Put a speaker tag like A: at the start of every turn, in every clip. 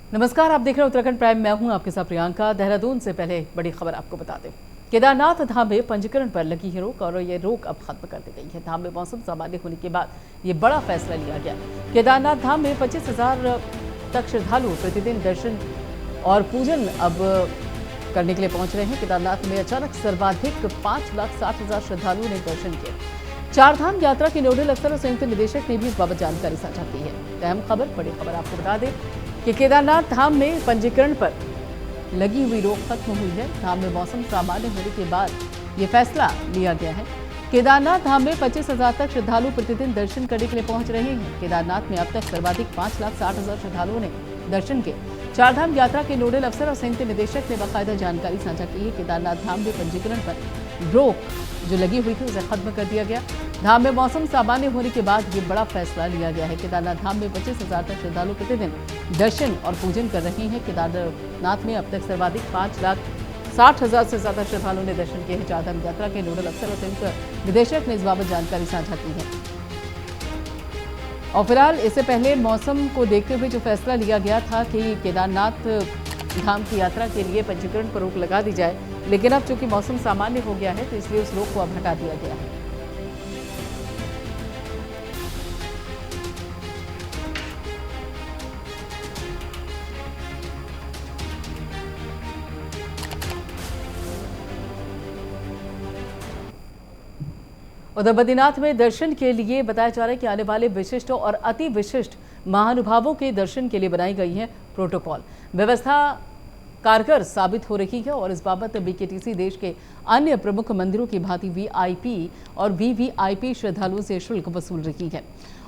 A: नमस्कार, आप देख रहे हैं उत्तराखंड प्राइम। मैं हूं आपके साथ प्रियंका। देहरादून से पहले बड़ी खबर आपको बता दें। केदारनाथ धाम में पंजीकरण पर लगी है रोक और ये रोक अब खत्म कर दी गई है। धाम में मौसम सामान्य होने के बाद ये बड़ा फैसला लिया गया। केदारनाथ धाम में 25,000 तक श्रद्धालु प्रतिदिन दर्शन और पूजन अब करने के लिए पहुंच रहे हैं। केदारनाथ में अचानक सर्वाधिक 5,60,000 श्रद्धालुओं ने दर्शन किए। चारधाम यात्रा के नोडल अफसर और संयुक्त निदेशक ने भी इस बाबत जानकारी साझा की है। अहम खबर, बड़ी खबर आपको बता दें कि केदारनाथ धाम में पंजीकरण पर लगी हुई रोक खत्म हुई है। धाम में मौसम सामान्य होने के बाद ये फैसला लिया गया है। केदारनाथ धाम में 25,000 तक श्रद्धालु प्रतिदिन दर्शन करने के लिए पहुंच रहे हैं। केदारनाथ में अब तक सर्वाधिक 5,60,000 श्रद्धालुओं ने दर्शन किए। चारधाम यात्रा के नोडल अफसर और संयुक्त निदेशक ने बाकायदा जानकारी साझा की है। केदारनाथ धाम में पंजीकरण पर रोक जो लगी हुई थी उसे खत्म कर दिया गया। धाम में मौसम सामान्य होने के बाद ये बड़ा फैसला लिया गया है। केदारनाथ धाम में 25,000 तक श्रद्धालु प्रतिदिन दर्शन और पूजन कर रहे हैं। केदारनाथ में अब तक सर्वाधिक 5,60,000 से ज्यादा श्रद्धालुओं ने दर्शन किए हैं। चारधाम यात्रा के नोडल अफसर और संयुक्त निदेशक ने इस बाबत जानकारी साझा की है। और फिलहाल इससे पहले मौसम को देखते हुए जो फैसला लिया गया था कि केदारनाथ धाम की यात्रा के लिए पंजीकरण पर रोक लगा दी जाए, लेकिन अब चूंकि मौसम सामान्य हो गया है तो इसलिए उस रोक को अब हटा दिया गया है। उधर बद्रीनाथ में दर्शन के लिए बताया जा रहा है कि आने वाले विशिष्ट और अति विशिष्ट महानुभावों के दर्शन के लिए बनाई गई है प्रोटोकॉल व्यवस्था कारगर साबित हो रही है। और इस बाबत बीकेटीसी देश के अन्य प्रमुख मंदिरों की भांति वीआईपी और वीवीआईपी श्रद्धालुओं से शुल्क वसूल रही है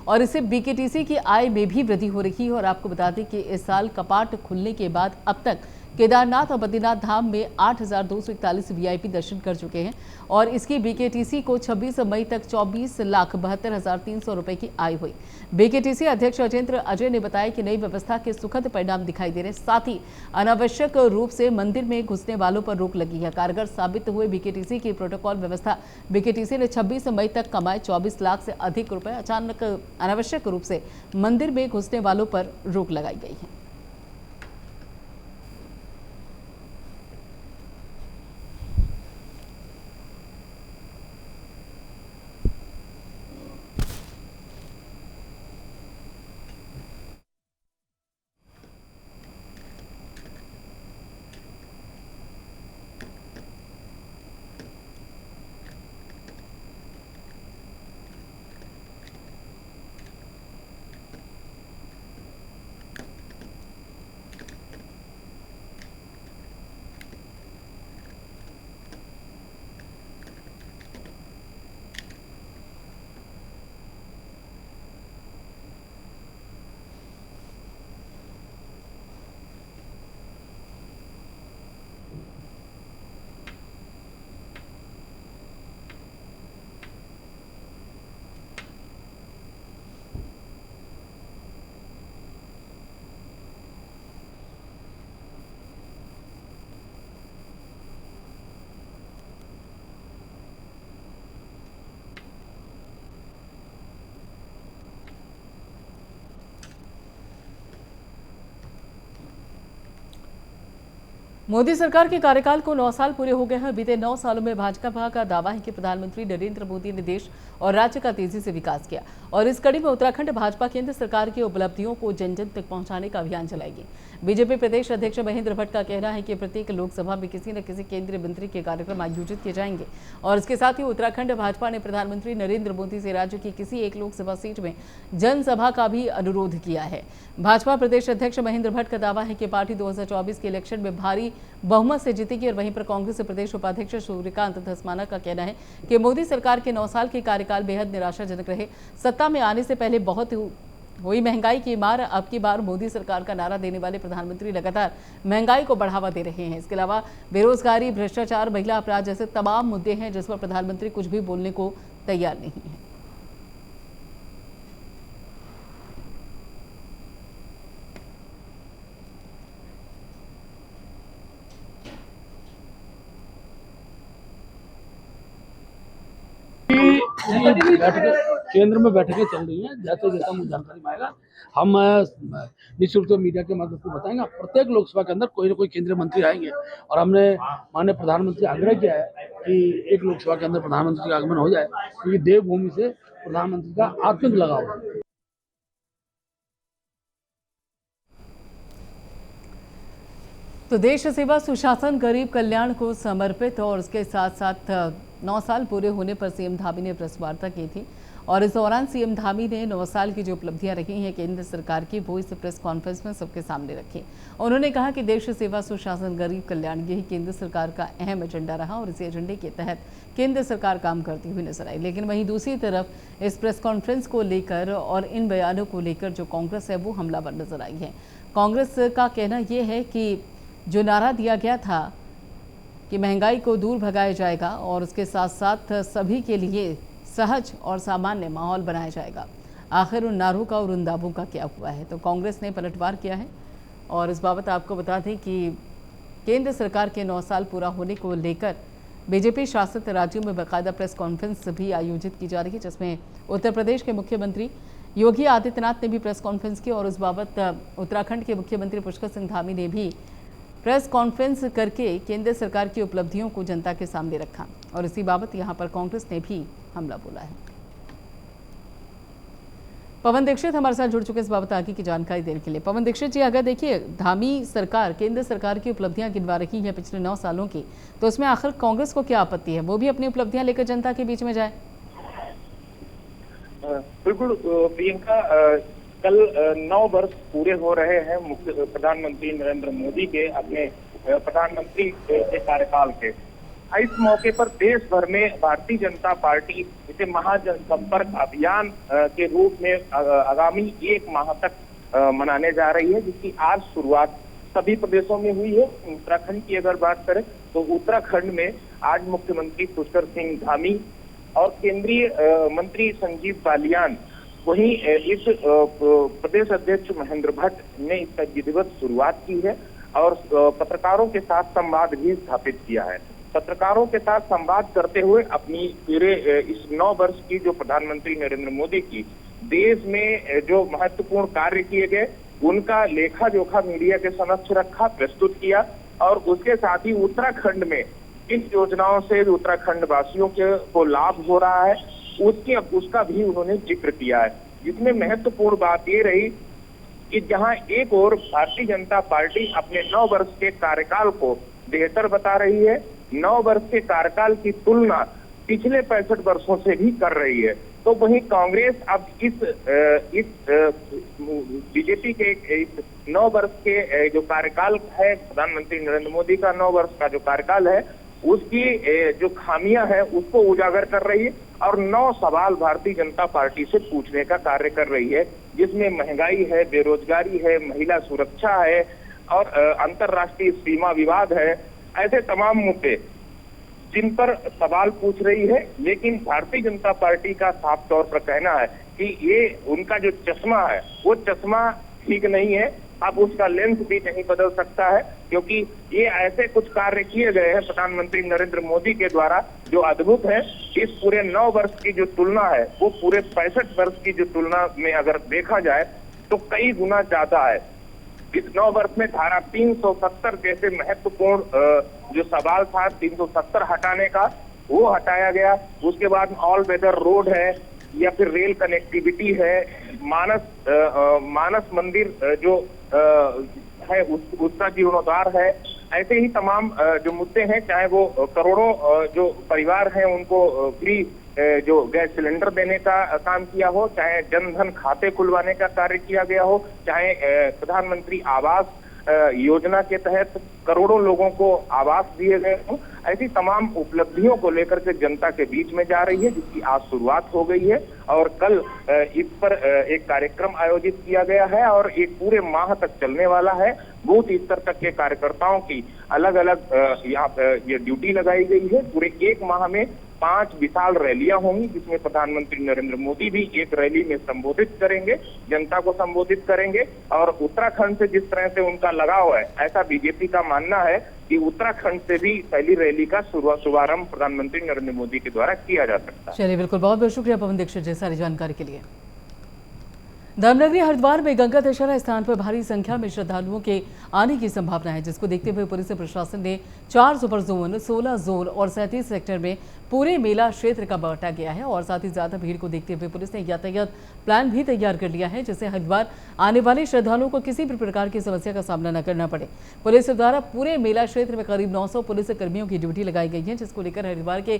A: और इससे बीकेटीसी की आय में भी वृद्धि हो रही है। और आपको बता दें कि इस साल कपाट खुलने के बाद अब तक केदारनाथ और बद्रीनाथ धाम में 8,241 वीआईपी दर्शन कर चुके हैं और इसकी बीकेटीसी को 26 मई तक 24,72,300 रुपए की आय हुई। बीकेटीसी अध्यक्ष अजेंद्र अजय ने बताया कि नई व्यवस्था के सुखद परिणाम दिखाई दे रहे, साथ ही अनावश्यक रूप से मंदिर में घुसने वालों पर रोक लगी है। कारगर साबित हुए बीकेटीसी की प्रोटोकॉल व्यवस्था। बीकेटीसी ने 26 मई तक कमाए 24 लाख से अधिक रुपए। अचानक अनावश्यक रूप से मंदिर में घुसने वालों पर रोक लगाई गई है। मोदी सरकार के कार्यकाल को 9 साल पूरे हो गए हैं। बीते 9 सालों में भाजपा का दावा है कि प्रधानमंत्री नरेंद्र मोदी ने देश और राज्य का तेजी से विकास किया और इस कड़ी में उत्तराखंड भाजपा केंद्र सरकार की उपलब्धियों को जन जन तक पहुंचाने का अभियान चलाएगी। बीजेपी प्रदेश अध्यक्ष महेंद्र भट्ट का कहना है कि प्रत्येक लोकसभा में किसी न किसी केंद्रीय मंत्री के कार्यक्रम आयोजित किए जाएंगे और इसके साथ ही उत्तराखंड भाजपा ने प्रधानमंत्री नरेंद्र मोदी से राज्य की किसी एक लोकसभा सीट में जनसभा का भी अनुरोध किया है। भाजपा प्रदेश अध्यक्ष महेंद्र भट्ट का दावा है कि पार्टी 2024 के इलेक्शन में भारी बहुमत से जीतेगी और वहीं पर कांग्रेस प्रदेश उपाध्यक्ष सूर्यकांत धस्माना का कहना है कि मोदी सरकार के 9 साल के कार्यकाल बेहद निराशाजनक रहे। सत्ता में आने से पहले बहुत हुई महंगाई की मार, अब की बार मोदी सरकार का नारा देने वाले प्रधानमंत्री लगातार महंगाई को बढ़ावा दे रहे हैं। इसके अलावा बेरोजगारी, भ्रष्टाचार, महिला अपराध जैसे तमाम मुद्दे हैं जिस पर प्रधानमंत्री कुछ भी बोलने को तैयार नहीं है।
B: बैठ केंद्र में बैठकें चल रही हैं। जैसे जैसा मुझे जानकारी मिलेगा हम निश्चित रूप से मीडिया के माध्यम से बताएंगे। प्रत्येक लोकसभा के अंदर कोई ना कोई केंद्रीय मंत्री आएंगे और हमने माननीय प्रधानमंत्री से आग्रह किया है कि एक लोकसभा के अंदर प्रधानमंत्री का आगमन हो जाए, क्योंकि देवभूमि से प्रधानमंत्री का आत्मिक लगाव है।
A: तो देश सेवा सुशासन गरीब कल्याण को समर्पित और उसके साथ साथ 9 साल पूरे होने पर सीएम धामी ने प्रेस वार्ता की थी और इस दौरान सीएम धामी ने 9 साल की जो उपलब्धियां रही हैं केंद्र सरकार की वो इस प्रेस कॉन्फ्रेंस में सबके सामने रखी। उन्होंने कहा कि देश सेवा सुशासन गरीब कल्याण यही केंद्र सरकार का अहम एजेंडा रहा और इसी एजेंडे के तहत केंद्र सरकार काम करती हुई नजर आई। लेकिन वहीं दूसरी तरफ इस प्रेस कॉन्फ्रेंस को लेकर और इन बयानों को लेकर जो कांग्रेस है वो हमलावर नजर आई है। कांग्रेस का कहना यह है कि जो नारा दिया गया था कि महंगाई को दूर भगाया जाएगा और उसके साथ साथ सभी के लिए सहज और सामान्य माहौल बनाया जाएगा, आखिर उन नारों का और उन दावों का क्या हुआ है। तो कांग्रेस ने पलटवार किया है और इस बाबत आपको बता दें कि केंद्र सरकार के 9 साल पूरा होने को लेकर बीजेपी शासित राज्यों में बाकायदा प्रेस कॉन्फ्रेंस भी आयोजित की जा रही है, जिसमें उत्तर प्रदेश के मुख्यमंत्री योगी आदित्यनाथ ने भी प्रेस कॉन्फ्रेंस की और इस बाबत उत्तराखंड के मुख्यमंत्री पुष्कर सिंह धामी ने भी प्रेस कॉन्फ्रेंस करके केंद्र सरकार की उपलब्धियों को जनता के सामने रखा और इसी बाबत यहां पर कांग्रेस ने भी हमला बोला है। पवन दीक्षित हमारे साथ जुड़ चुके इस बाबत आगे की जानकारी देने के लिए। पवन दीक्षित जी, अगर देखिए धामी सरकार केंद्र सरकार की उपलब्धियां गिनवा रही है पिछले 9 सालों की, तो उसमें आखिर कांग्रेस को क्या आपत्ति है, वो भी अपनी उपलब्धियां लेकर जनता के बीच में जाए?
C: बिल्कुल प्रियंका, कल 9 वर्ष पूरे हो रहे हैं प्रधानमंत्री नरेंद्र मोदी के अपने प्रधानमंत्री के कार्यकाल के। इस मौके पर देश भर में भारतीय जनता पार्टी इसे महाजनसंपर्क अभियान के रूप में आगामी 1 माह तक मनाने जा रही है, जिसकी आज शुरुआत सभी प्रदेशों में हुई है। उत्तराखंड की अगर बात करें तो उत्तराखंड में आज मुख्यमंत्री पुष्कर सिंह धामी और केंद्रीय मंत्री संजीव बालियान, वहीं इस प्रदेश अध्यक्ष महेंद्र भट्ट ने इसका विधिवत शुरुआत की है और पत्रकारों के साथ संवाद भी स्थापित किया है। पत्रकारों के साथ संवाद करते हुए अपनी पूरे इस 9 वर्ष की जो प्रधानमंत्री नरेंद्र मोदी की देश में जो महत्वपूर्ण कार्य किए गए उनका लेखा जोखा मीडिया के समक्ष रखा, प्रस्तुत किया और उसके साथ ही उत्तराखंड में इन योजनाओं से उत्तराखंड वासियों को लाभ हो रहा है उसका भी उन्होंने जिक्र किया है। जिसमें महत्वपूर्ण बात ये रही कि जहां एक ओर भारतीय जनता पार्टी अपने 9 वर्ष के कार्यकाल को बेहतर बता रही है, 9 वर्ष के कार्यकाल की तुलना पिछले 65 वर्षों से भी कर रही है, तो वहीं कांग्रेस अब इस बीजेपी के इस 9 वर्ष के जो कार्यकाल है, प्रधानमंत्री नरेंद्र मोदी का 9 वर्ष का जो कार्यकाल है उसकी जो खामियां हैं उसको उजागर कर रही है और 9 सवाल भारतीय जनता पार्टी से पूछने का कार्य कर रही है, जिसमें महंगाई है, बेरोजगारी है, महिला सुरक्षा है और अंतर्राष्ट्रीय सीमा विवाद है। ऐसे तमाम मुद्दे जिन पर सवाल पूछ रही है, लेकिन भारतीय जनता पार्टी का साफ तौर पर कहना है कि ये उनका जो चश्मा है वो चश्मा ठीक नहीं है, अब उसका लेंस भी नहीं बदल सकता है, क्योंकि ये ऐसे कुछ कार्य किए गए हैं प्रधानमंत्री नरेंद्र मोदी के द्वारा जो अद्भुत है। इस पूरे 9 वर्ष की जो तुलना है वो पूरे 65 वर्ष की जो तुलना में अगर देखा जाए तो कई गुना ज्यादा है। इस 9 वर्ष में धारा 370 जैसे महत्वपूर्ण जो सवाल था 370 हटाने का, वो हटाया गया। उसके बाद ऑल वेदर रोड है या फिर रेल कनेक्टिविटी है, मानस मंदिर जो है उसका जीर्णोद्धार है। ऐसे ही तमाम जो मुद्दे हैं, चाहे वो करोड़ों जो परिवार हैं उनको फ्री जो गैस सिलेंडर देने का काम किया हो, चाहे जनधन खाते खुलवाने का कार्य किया गया हो, चाहे प्रधानमंत्री आवास योजना के तहत करोड़ों लोगों को आवास दिए गए हों, ऐसी तमाम उपलब्धियों को लेकर के जनता के बीच में जा रही है, जिसकी आज शुरुआत हो गई है और कल इस पर एक कार्यक्रम आयोजित किया गया है और एक पूरे माह तक चलने वाला है। बूथ स्तर तक के कार्यकर्ताओं की अलग अलग यहाँ ये ड्यूटी लगाई गई है। पूरे 1 माह में 5 विशाल रैलियां होंगी, जिसमें प्रधानमंत्री नरेंद्र मोदी भी एक रैली में संबोधित करेंगे, जनता को संबोधित करेंगे। और उत्तराखंड से जिस तरह से उनका लगाव है, ऐसा बीजेपी का मानना है कि उत्तराखंड से भी पहली रैली का शुभारंभ प्रधानमंत्री नरेंद्र मोदी के द्वारा किया जा सकता है।
A: चलिए, बिल्कुल, बहुत बहुत शुक्रिया पवन दीक्षित जी सारी जानकारी के लिए। धर्मनगरी हरिद्वार में गंगा दशहरा स्थान पर भारी संख्या में श्रद्धालुओं के आने की संभावना है, जिसको देखते हुए पुलिस प्रशासन ने 4 सुपर जोन, 16 जोन और 37 सेक्टर में पूरे मेला क्षेत्र का बांटा गया है। और साथ ही ज्यादा भीड़ को देखते हुए पुलिस ने यातायात प्लान भी तैयार कर लिया है, जिससे हरिद्वार आने वाले श्रद्धालुओं को किसी भी प्रकार की समस्या का सामना न करना पड़े। पुलिस द्वारा पूरे मेला क्षेत्र में करीब 900 पुलिस कर्मियों की ड्यूटी लगाई गई है, जिसको लेकर हरिद्वार के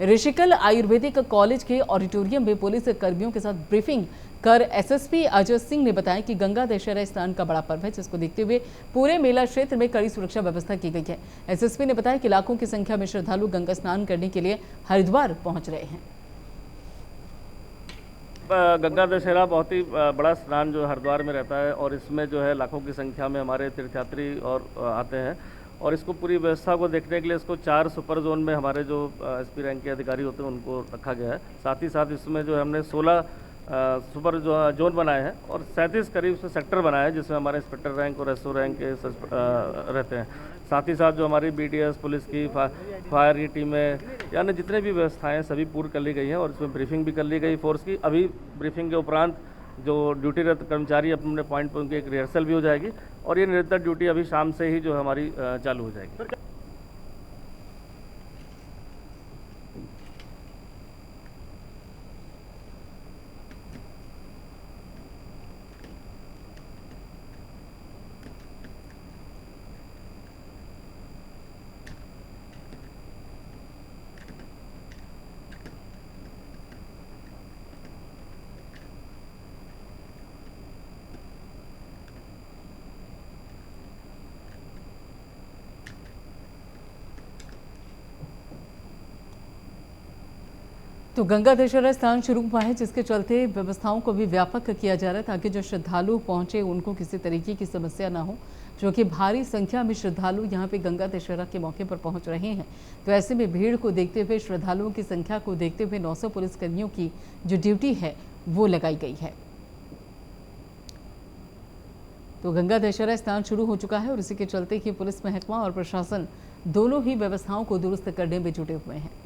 A: ऋषिकल आयुर्वेदिक कॉलेज के ऑडिटोरियम में पुलिस कर्मियों के साथ ब्रीफिंग कर एसएसपी अजय सिंह ने बताया कि गंगा दशहरा स्नान का बड़ा पर्व है, जिसको देखते हुए पूरे मेला क्षेत्र में कड़ी सुरक्षा व्यवस्था की गई है। एसएसपी ने बताया कि लाखों की संख्या में श्रद्धालु गंगा स्नान करने के लिए हरिद्वार पहुंच रहे हैं।
D: गंगा दशहरा बहुत ही बड़ा स्नान जो हरिद्वार में रहता है और इसमें जो है लाखों की संख्या में हमारे तीर्थयात्री और आते हैं। और इसको पूरी व्यवस्था को देखने के लिए इसको 4 सुपर जोन में हमारे जो एसपी रैंक के अधिकारी होते हैं उनको रखा गया है। साथ ही साथ इसमें जो हमने 16 सुपर जोन बनाए हैं और 37 करीब से सेक्टर बनाए हैं, जिसमें हमारे इंस्पेक्टर रैंक और एसओ रैंक के रहते हैं। साथ ही साथ जो हमारी बीडीएस पुलिस की फायर की टीमें यानी जितने भी व्यवस्थाएं सभी पूरी कर ली गई हैं और इसमें ब्रीफिंग भी कर ली गई फोर्स की। अभी ब्रीफिंग के उपरांत जो ड्यूटीरत कर्मचारी अपने पॉइंट पर उनकी एक रिहर्सल भी हो जाएगी और ये निरंतर ड्यूटी अभी शाम से ही जो हमारी चालू हो जाएगी।
A: तो गंगा दशहरा स्थान शुरू हुआ है, जिसके चलते व्यवस्थाओं को भी व्यापक किया जा रहा है ताकि जो श्रद्धालु पहुंचे उनको किसी तरीके की समस्या ना हो, जो कि भारी संख्या में श्रद्धालु यहां पे गंगा दशहरा के मौके पर पहुंच रहे हैं। तो ऐसे में भीड़ को देखते हुए, श्रद्धालुओं की संख्या को देखते हुए 900 पुलिसकर्मियों की जो ड्यूटी है वो लगाई गई है। तो गंगा दशहरा स्नान शुरू हो चुका है और इसी के चलते ही पुलिस महकमा और प्रशासन दोनों ही व्यवस्थाओं को दुरुस्त करने में जुटे हुए हैं।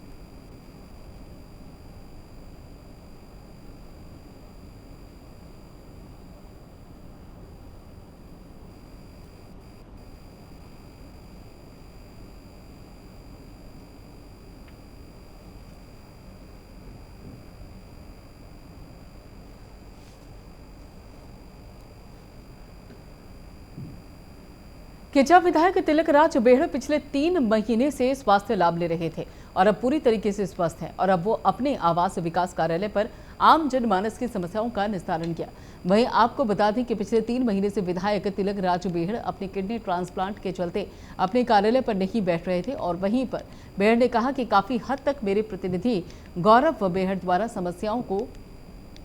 A: किचा विधायक तिलक राज बेहड़ पिछले 3 महीने से स्वास्थ्य लाभ ले रहे थे और अब पूरी तरीके से स्वस्थ हैं और अब वो अपने आवास विकास कार्यालय पर आम जनमानस की समस्याओं का निस्तारण किया। वहीं आपको बता दें कि पिछले 3 महीने से विधायक तिलक राज बेहड़ अपने किडनी ट्रांसप्लांट के चलते अपने कार्यालय पर नहीं बैठ रहे थे और वहीं पर बेहड़ ने कहा कि काफी हद तक मेरे प्रतिनिधि गौरव बेहड़ द्वारा समस्याओं को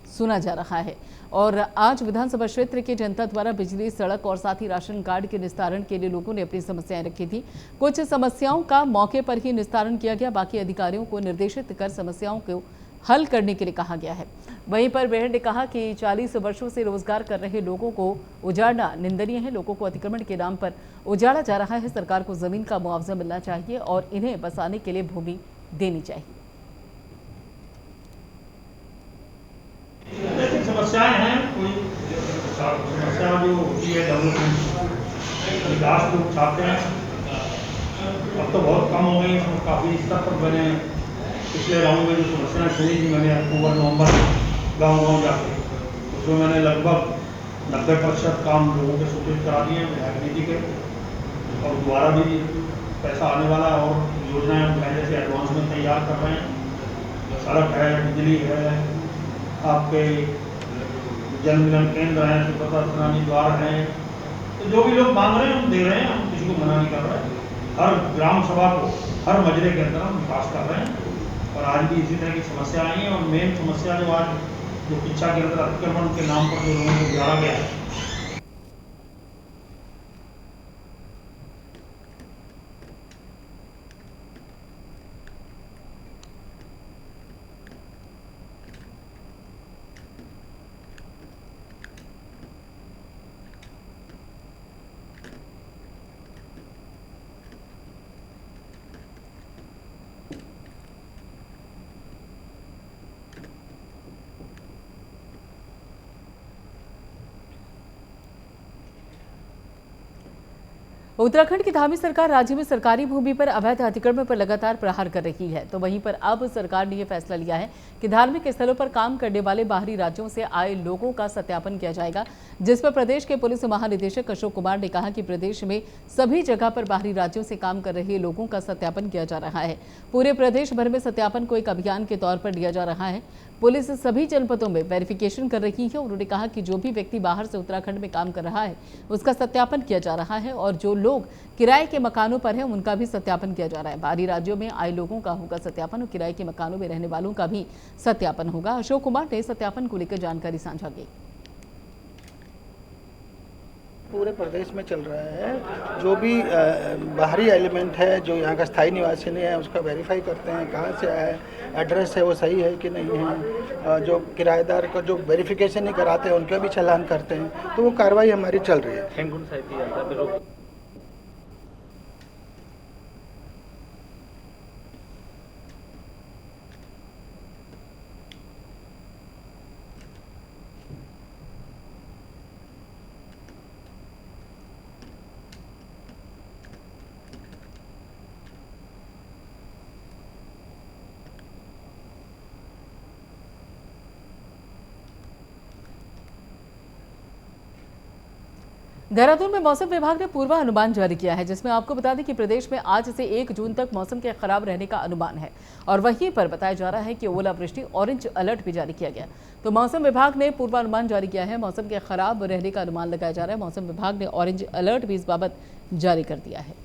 A: सुना जा रहा है और आज विधानसभा क्षेत्र की जनता द्वारा बिजली, सड़क और साथ ही राशन कार्ड के निस्तारण के लिए लोगों ने अपनी समस्याएं रखी थी। कुछ समस्याओं का मौके पर ही निस्तारण किया गया, बाकी अधिकारियों को निर्देशित कर समस्याओं को हल करने के लिए कहा गया है। वहीं पर बेहड़ ने कहा कि 40 वर्षों से रोजगार कर रहे लोगों को उजाड़ना निंदनीय है। लोगों को अतिक्रमण के नाम पर उजाड़ा जा रहा है। सरकार को जमीन का मुआवजा मिलना चाहिए और इन्हें बसाने के लिए भूमि देनी चाहिए।
E: समस्याएं हैं, कोई समस्या जो होती है डेवलपमेंट विकास को चाहते हैं, अब तो बहुत कम हो गई, काफ़ी स्तर पर बने। पिछले राउंड में जो समस्याएं सुनी थी मैंने अक्टूबर-नवंबर गांव जाके, उसमें मैंने लगभग 90% काम लोगों के स्वीकृत करा दिए विधायक निधि के और दोबारा भी पैसा आने वाला और योजनाएं हम पहले से एडवांस में तैयार कर रहे हैं। सड़क है, बिजली है, आपके जल मिलन केंद्र हैं, सुपथा स्नानी द्वार हैं, तो जो भी लोग मांग रहे हैं हम दे रहे हैं, हम किसी को मना नहीं कर रहे हैं। हर ग्राम सभा को हर मजरे के अंदर हम विकास कर रहे हैं और आज भी इसी तरह की समस्या आई है। और मेन समस्या जो आज जो किच्छा के अंदर अतिक्रमण के नाम पर जो लोगों को उजाड़ा गया है,
A: उत्तराखंड की धामी सरकार राज्य में सरकारी भूमि पर अवैध अतिक्रमण पर लगातार प्रहार कर रही है। तो वहीं पर अब सरकार ने यह फैसला लिया है कि धार्मिक स्थलों पर काम करने वाले बाहरी राज्यों से आए लोगों का सत्यापन किया जाएगा, जिस पर प्रदेश के पुलिस महानिदेशक अशोक कुमार ने कहा कि प्रदेश में सभी जगह पर बाहरी राज्यों से काम कर रहे लोगों का सत्यापन किया जा रहा है। पूरे प्रदेश भर में सत्यापन को एक अभियान के तौर पर लिया जा रहा है। पुलिस सभी जनपदों में वेरिफिकेशन कर रही है। उन्होंने कहा कि जो भी व्यक्ति बाहर से उत्तराखंड में काम कर रहा है उसका सत्यापन किया जा रहा है और जो लोग किराए के मकानों पर हैं उनका भी सत्यापन किया जा रहा है। बाहरी राज्यों में आए लोगों का होगा सत्यापन और किराए के मकानों में रहने वालों का भी सत्यापन होगा। अशोक कुमार ने सत्यापन को लेकर जानकारी साझा की।
F: पूरे प्रदेश में चल रहा है। जो भी बाहरी एलिमेंट है जो यहाँ का स्थायी निवासी नहीं है उसका वेरीफाई करते हैं, कहाँ से आया है, एड्रेस है वो सही है कि नहीं है। जो किराएदार को जो वेरिफिकेशन नहीं कराते हैं उनका भी चालान करते हैं। तो वो कार्रवाई हमारी चल रही है।
A: देहरादून में मौसम विभाग ने पूर्वानुमान जारी किया है, जिसमें आपको बता दें कि प्रदेश में आज से 1 जून तक मौसम के खराब रहने का अनुमान है और वहीं पर बताया जा रहा है कि ओलावृष्टि ऑरेंज अलर्ट भी जारी किया गया। तो मौसम विभाग ने पूर्वानुमान जारी किया है, मौसम के खराब रहने का अनुमान लगाया जा रहा है। मौसम विभाग ने ऑरेंज अलर्ट भी इस बाबत जारी कर दिया है।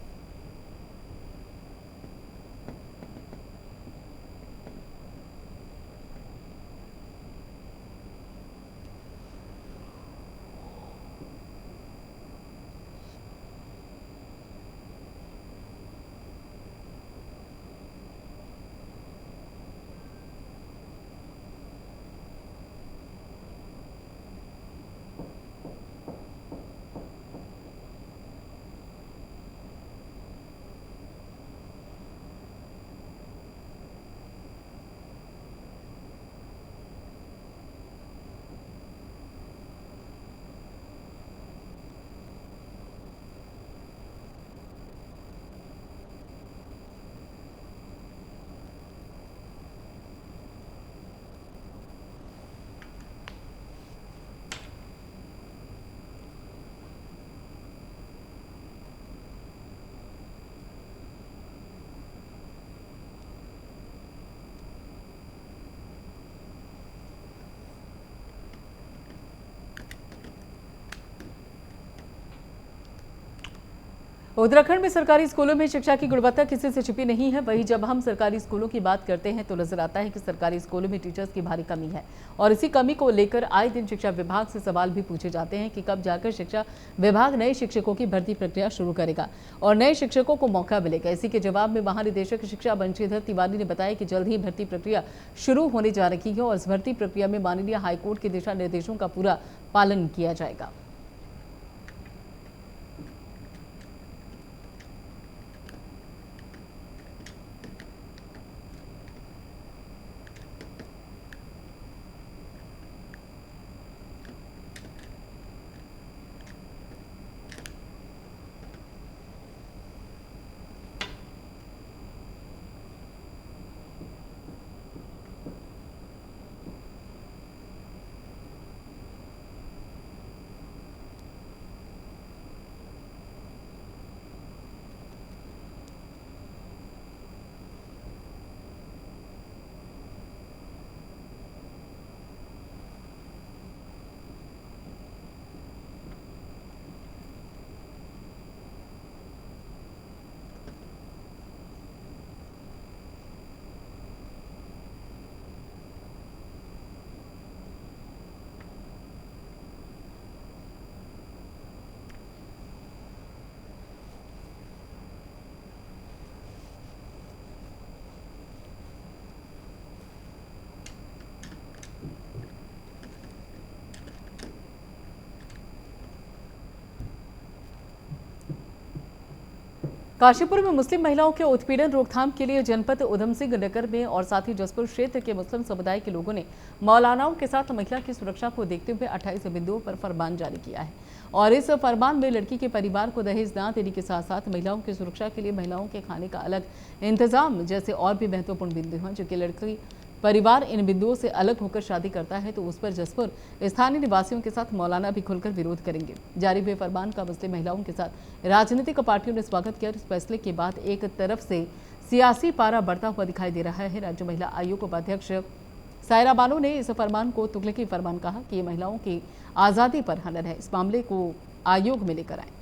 A: उत्तराखंड में सरकारी स्कूलों में शिक्षा की गुणवत्ता किसी से छिपी नहीं है। वहीं जब हम सरकारी स्कूलों की बात करते हैं तो नजर आता है कि सरकारी स्कूलों में टीचर्स की भारी कमी है और इसी कमी को लेकर आए दिन शिक्षा विभाग से सवाल भी पूछे जाते हैं कि कब जाकर शिक्षा विभाग नए शिक्षकों की भर्ती प्रक्रिया शुरू करेगा और नए शिक्षकों को मौका मिलेगा। इसी के जवाब में महानिदेशक शिक्षा बंशीधर तिवारी ने बताया कि जल्द ही भर्ती प्रक्रिया शुरू होने जा रही है और इस भर्ती प्रक्रिया में माननीय हाईकोर्ट के दिशा निर्देशों का पूरा पालन किया जाएगा। काशीपुर में मुस्लिम महिलाओं के उत्पीड़न रोकथाम के लिए जनपद उधम सिंह नगर में और साथ ही जसपुर क्षेत्र के मुस्लिम समुदाय के लोगों ने मौलानाओं के साथ महिला की सुरक्षा को देखते हुए 28 बिंदुओं पर फरमान जारी किया है। और इस फरमान में लड़की के परिवार को दहेज न देने के साथ साथ महिलाओं की सुरक्षा के लिए महिलाओं के खाने का अलग इंतजाम जैसे और भी महत्वपूर्ण बिंदु हैं। जो कि लड़की परिवार इन बिंदुओं से अलग होकर शादी करता है तो उस पर जसपुर स्थानीय निवासियों के साथ मौलाना भी खुलकर विरोध करेंगे। जारी हुए फरमान का मुस्लिम महिलाओं के साथ राजनीतिक पार्टियों ने स्वागत किया। इस फैसले के बाद एक तरफ से सियासी पारा बढ़ता हुआ दिखाई दे रहा है। राज्य महिला आयोग उपाध्यक्ष सायरा बानो ने इस फरमान को तुगलकी फरमान कहा कि ये महिलाओं की आज़ादी पर हमला है। इस मामले को आयोग में लेकर आए।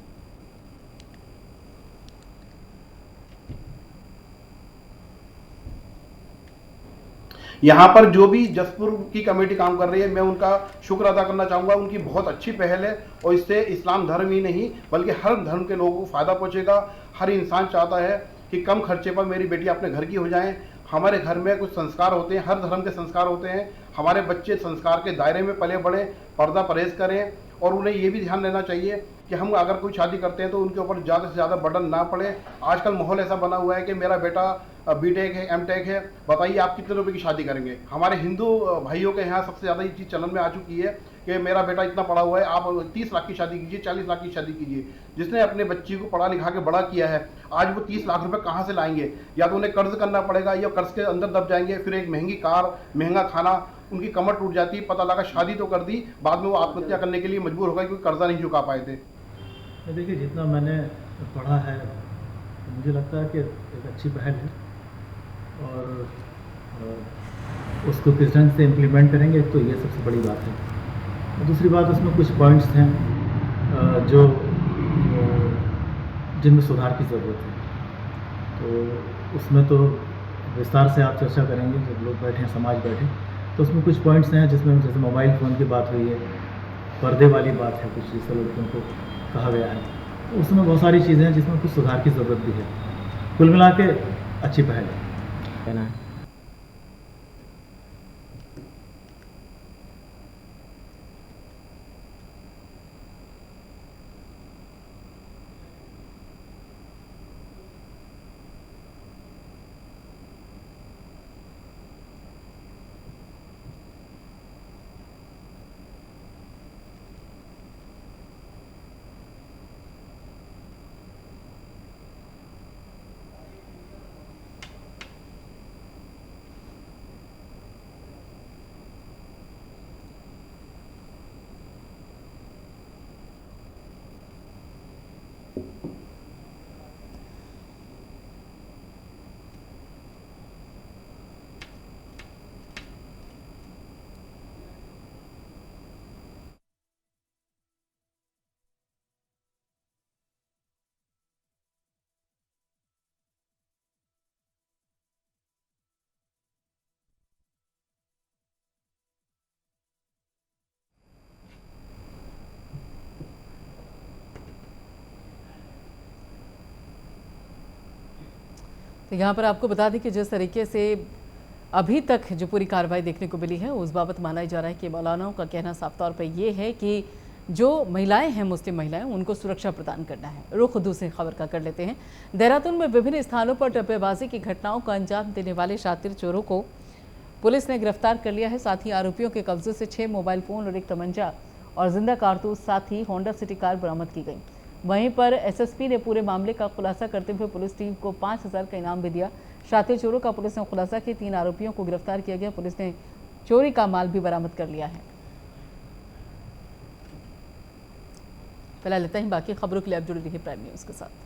G: यहाँ पर जो भी जसपुर की कमेटी काम कर रही है, मैं उनका शुक्र अदा करना चाहूँगा। उनकी बहुत अच्छी पहल है और इससे इस्लाम धर्म ही नहीं बल्कि हर धर्म के लोगों को फ़ायदा पहुँचेगा। हर इंसान चाहता है कि कम खर्चे पर मेरी बेटी अपने घर की हो जाएं। हमारे घर में कुछ संस्कार होते हैं, हर धर्म के संस्कार होते हैं। हमारे बच्चे संस्कार के दायरे में पले बढ़े, पर्दा परहेज करें और उन्हें ये भी ध्यान देना चाहिए कि हम अगर कोई शादी करते हैं तो उनके ऊपर ज़्यादा से ज़्यादा बर्डन ना पड़े। आजकल माहौल ऐसा बना हुआ है कि मेरा बेटा बीटेक है, एमटेक है, बताइए आप कितने रुपए की शादी करेंगे। हमारे हिंदू भाइयों के यहाँ सबसे ज़्यादा ये चीज़ चलन में आ चुकी है कि मेरा बेटा इतना पढ़ा हुआ है, आप 30 लाख की शादी कीजिए, 40 लाख की शादी कीजिए। जिसने अपने बच्ची को पढ़ा लिखा के बड़ा किया है, आज वो 30 लाख रुपए कहाँ से लाएंगे? या तो उन्हें कर्ज करना पड़ेगा या कर्ज के अंदर दब जाएंगे। फिर एक महंगी कार, महंगा खाना, उनकी कमर टूट जाती है। पता लगा शादी तो कर दी, बाद में वो आत्महत्या करने के लिए मजबूर हो गए क्योंकि कर्जा नहीं चुका पाए थे।
H: देखिए, जितना मैंने पढ़ा है मुझे लगता है कि एक अच्छी पहल है और उसको किस ढंग से इम्प्लीमेंट करेंगे तो ये सबसे बड़ी बात है। और दूसरी बात, उसमें कुछ पॉइंट्स हैं जो जिनमें सुधार की ज़रूरत है। तो उसमें तो विस्तार से आप चर्चा करेंगे जब लोग बैठे हैं, समाज बैठे, तो उसमें कुछ पॉइंट्स हैं जिसमें जैसे मोबाइल फ़ोन की बात हुई है, पर्दे वाली बात है, कुछ जिससे लड़कियों को कहा गया है। तो उसमें बहुत सारी चीज़ें हैं जिसमें कुछ सुधार की ज़रूरत भी है। कुल मिला के अच्छी पहल है। कहना है
A: तो यहाँ पर आपको बता दें कि जिस तरीके से अभी तक जो पूरी कार्रवाई देखने को मिली है उस बाबत माना जा रहा है कि मौलानाओं का कहना साफ तौर पर ये है कि जो महिलाएं हैं, मुस्लिम महिलाएं, उनको सुरक्षा प्रदान करना है। रुख दूसरी खबर का कर लेते हैं। देहरादून में विभिन्न स्थानों पर टप्पेबाजी की घटनाओं का अंजाम देने वाले शातिर चोरों को पुलिस ने गिरफ्तार कर लिया है। साथ ही आरोपियों के कब्जे से 6 मोबाइल फोन और 1 तमंचा और जिंदा कारतूस, साथ ही होंडा सिटी कार बरामद की गई। वहीं पर एसएसपी ने पूरे मामले का खुलासा करते हुए पुलिस टीम को 5000 का इनाम भी दिया। शातिर चोरों का पुलिस ने खुलासा किया। 3 आरोपियों को गिरफ्तार किया गया। पुलिस ने चोरी का माल भी बरामद कर लिया है। फिलहाल इतना ही। बाकी खबरों के लिए आप जुड़े रहिए प्राइम न्यूज़ के साथ।